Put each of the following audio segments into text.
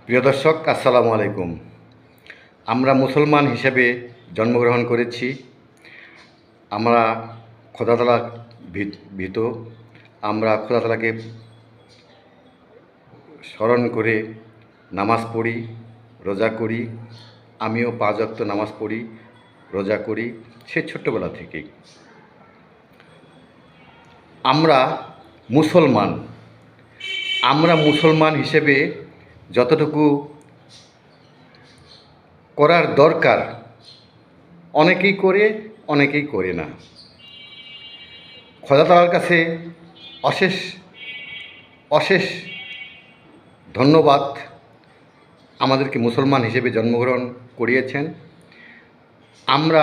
প্রিয় দর্শক, আসসালামু আলাইকুম। আমরা মুসলমান হিসেবে জন্মগ্রহণ করেছি। আমরা খোদা তাআলা ভীত। আমরা খোদা তাআলাকে স্মরণ করে নামাজ পড়ি, রোজা করি। আমিও 5 ওয়াক্ত নামাজ পড়ি, রোজা করি, সে ছোট্টবেলা থেকেই। আমরা মুসলমান। আমরা মুসলমান হিসেবে যতটুকু করার দরকার অনেকেই করে, অনেকেই করে না। খোদা তাআলার কাছে অশেষ অশেষ ধন্যবাদ, আমাদেরকে মুসলমান হিসেবে জন্মগ্রহণ করিয়েছেন। আমরা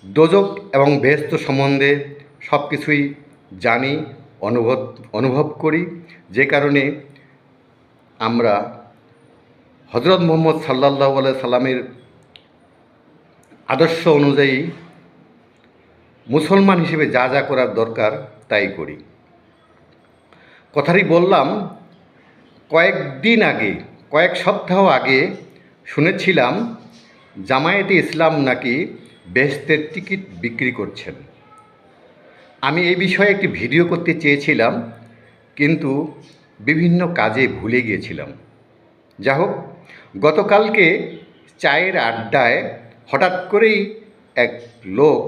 দোজখ এবং বেহেশত সম্বন্ধে সব কিছুই জানি, অনুভব করি, যে কারণে আমরা হজরত মুহাম্মদ সাল্লাল্লাহু আলাইহি সাল্লামের আদর্শ অনুযায়ী মুসলমান হিসেবে যা যা করার দরকার তাই করি। কথাটি বললাম, কয়েক সপ্তাহ আগে শুনেছিলাম জামায়াতে ইসলাম নাকি বেহেশতের টিকিট বিক্রি করছেন। আমি এই বিষয়ে একটি ভিডিও করতে চেয়েছিলাম, কিন্তু বিভিন্ন কাজে ভুলে গিয়েছিলাম। যা হোক, গতকালকে চায়ের আড্ডায় হঠাৎ করেই এক লোক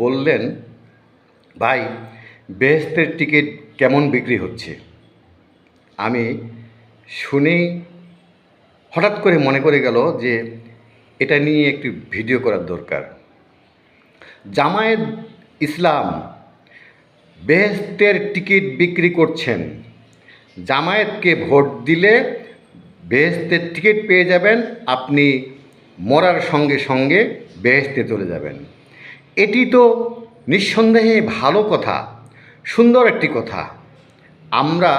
বললেন, ভাই, বেহেশতের টিকিট কেমন বিক্রি হচ্ছে? আমি শুনেই হঠাৎ করে মনে করে গেল যে এটা নিয়ে একটি ভিডিও করার দরকার। জামায়াত ইসলাম বেহেশতের টিকিট বিক্রি করছেন। জামায়াতকে ভোট দিলে বেহেশতের টিকিট পেয়ে যাবেন, আপনি মরার সঙ্গে সঙ্গে বেহেশতে চলে যাবেন। এটি তো নিঃসন্দেহে ভালো কথা, সুন্দর একটি কথা। আমরা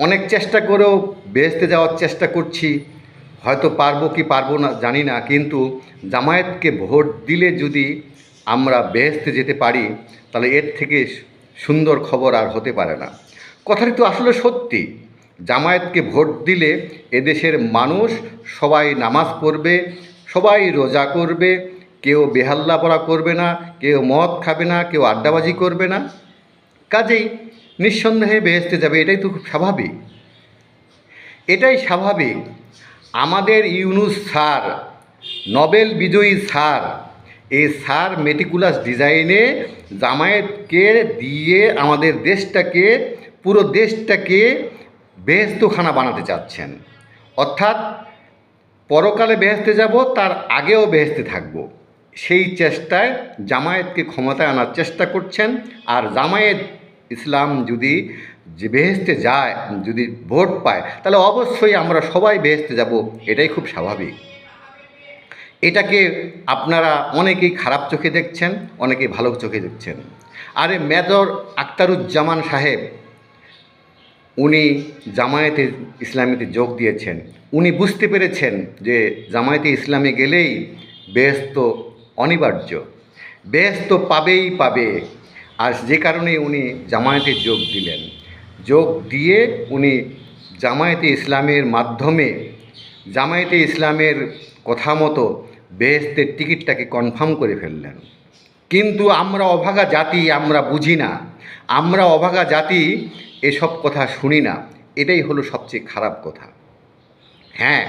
অনেক চেষ্টা করেও বেহেশতে যাওয়ার চেষ্টা করছি, হয়তো পারবো কি পারবো না জানি না, কিন্তু জামায়াতকে ভোট দিলে যদি আমরা বেহেশতে যেতে পারি, তাহলে এর থেকে সুন্দর খবর আর হতে পারে না। কথাটি তো আসলে সত্যি। জামায়াতকে ভোট দিলে এদেশের মানুষ সবাই নামাজ পড়বে, সবাই রোজা করবে, কেউ বেহাল্লা পড়া করবে না, কেউ মদ খাবে না, কেউ আড্ডাবাজি করবে না। কাজেই নিঃসন্দেহে বেহেশতে যাবে, এটাই তো খুব স্বাভাবিক। এটাই স্বাভাবিক। আমাদের ইউনূস স্যার, নোবেল বিজয়ী স্যার, এই স্যার মেটিকুলাস ডিজাইনে জামায়াতকে দিয়ে আমাদের দেশটাকে, পুরো দেশটাকে বেহেশতখানা বানাতে চাচ্ছেন। অর্থাৎ পরকালে বেহেশতে যাব, তার আগেও বেহেশতে থাকব, সেই চেষ্টায় জামায়াতকে ক্ষমতায় আনার চেষ্টা করছেন। আর জামায়াত ইসলাম যদি বেহেশতে যায়, যদি ভোট পায়, তাহলে অবশ্যই আমরা সবাই বেহেশতে যাব, এটাই খুব স্বাভাবিক। এটাকে আপনারা অনেকেই খারাপ চোখে দেখছেন, অনেকেই ভালো চোখে দেখছেন। আরে মেজর আখতারুজ্জামান সাহেব, উনি জামায়াতে ইসলামীতে যোগ দিয়েছেন। উনি বুঝতে পেরেছেন যে জামায়াতে ইসলামে গেলেই বেহেশত অনিবার্য, বেহেশত পাবে। আর যে কারণে উনি জামায়াতে যোগ দিলেন। যোগ দিয়ে উনি জামায়াতে ইসলামের মাধ্যমে, জামায়াতে ইসলামের কথা মতো বেহেশতের টিকিটটাকে কনফার্ম করে ফেললেন। কিন্তু আমরা অভাগা জাতি, আমরা বুঝি না, আমরা অভাগা জাতি এসব কথা শুনি না। এটাই হলো সবচেয়ে খারাপ কথা। হ্যাঁ,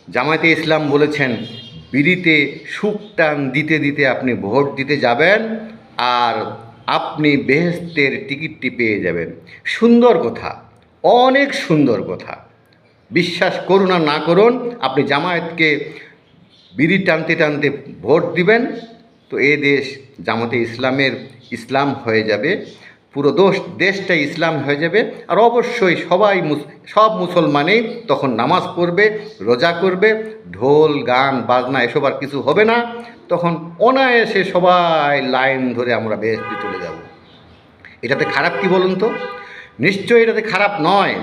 জামায়াতে ইসলাম বলেছেন বিড়িতে সুখ টান দিতে দিতে আপনি ভোট দিতে যাবেন, আর আপনি বেহেশতের টিকিটটি পেয়ে যাবেন। সুন্দর কথা, অনেক সুন্দর কথা। বিশ্বাস করুন আর না করুন, আপনি জামায়াতকে বিড়ি টানতে টানতে ভোট দিবেন, তো এ দেশ জামায়াতে ইসলাম হয়ে যাবে, পুরো দেশটাই ইসলাম হয়ে যাবে। আর অবশ্যই সব মুসলমানই তখন নামাজ পড়বে, রোজা করবে, ঢোল গান বাজনা এসব আর কিছু হবে না। তখন অনায়াসে সবাই লাইন ধরে আমরা বেহেশতে চলে যাব। এটাতে খারাপ কি বলুন তো? নিশ্চয়ই এটাতে খারাপ নয়।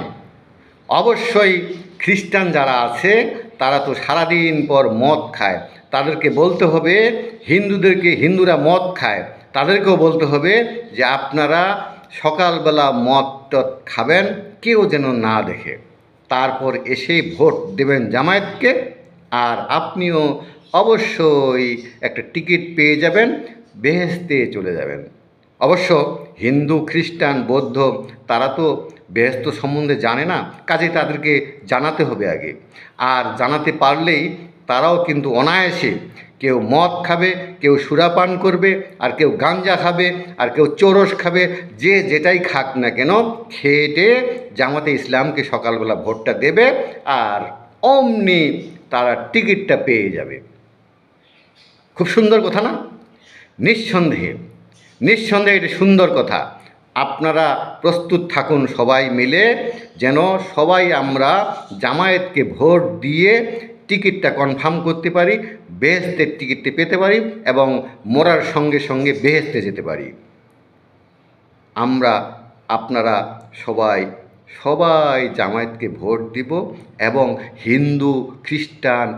অবশ্যই খ্রিস্টান যারা আছে তারা তো সারাদিন পর মদ খায়, তাদেরকে বলতে হবে, হিন্দুরা মদ খায়, তাদেরকেও বলতে হবে যে আপনারা সকালবেলা মদ টদ খাবেন, কেউ যেন না দেখে। তারপর এসে ভোট দেবেন জামায়াতকে, আর আপনিও অবশ্যই একটা টিকিট পেয়ে যাবেন, বেহেশতে চলে যাবেন। অবশ্য হিন্দু, খ্রিস্টান, বৌদ্ধ তারা তো বেহেশত সম্বন্ধে জানে না, কাজেই তাদেরকে জানাতে হবে আগে। আর জানাতে পারলেই তারাও কিন্তু অনায়াসে, কেউ মদ খাবে, কেউ সুরাপান করবে, আর কেউ গাঞ্জা খাবে, আর কেউ চোরস খাবে, যে যেটাই খাক না কেন খেটে জামাতে ইসলামকে সকালবেলা ভোটটা দেবে, আর অমনি তারা টিকিটটা পেয়ে যাবে। খুব সুন্দর কথা না? নিঃসন্দেহে, নিঃসন্দেহে এটা সুন্দর কথা। আপনারা প্রস্তুত থাকুন সবাই মিলে, যেন সবাই আমরা জামায়াতকে ভোট দিয়ে টিকিটটা কনফার্ম করতে পারি, বেহেশতের টিকিটটি পেতে পারি এবং মরার সঙ্গে সঙ্গে বেহেশতে যেতে পারি। আমরা, আপনারা সবাই সবাই জামায়াতকে ভোট দিব এবং হিন্দু, খ্রিস্টান,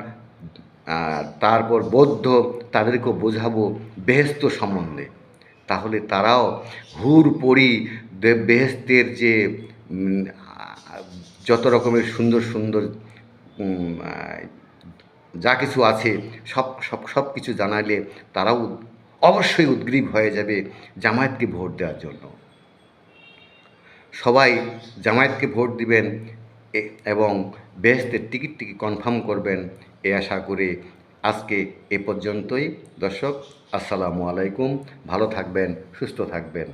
তারপর বৌদ্ধ তাদেরকেও বোঝাবো বেহেশত সম্বন্ধে। তাহলে তারাও হুরপরি বেহেশতের যে যত রকমের সুন্দর সুন্দর যা কিছু আছে সব সব সব কিছু জানালে তারাও অবশ্যই উদ্গ্রীব হয়ে যাবে জামায়াতকে ভোট দেওয়ার জন্য। সবাই জামায়াতকে ভোট দিবেন এবং বেহেশতের টিকিটটি কনফার্ম করবেন, এ আশা করে আজকে এ পর্যন্তই। দর্শক, আসসালামু আলাইকুম। ভালো থাকবেন, সুস্থ থাকবেন।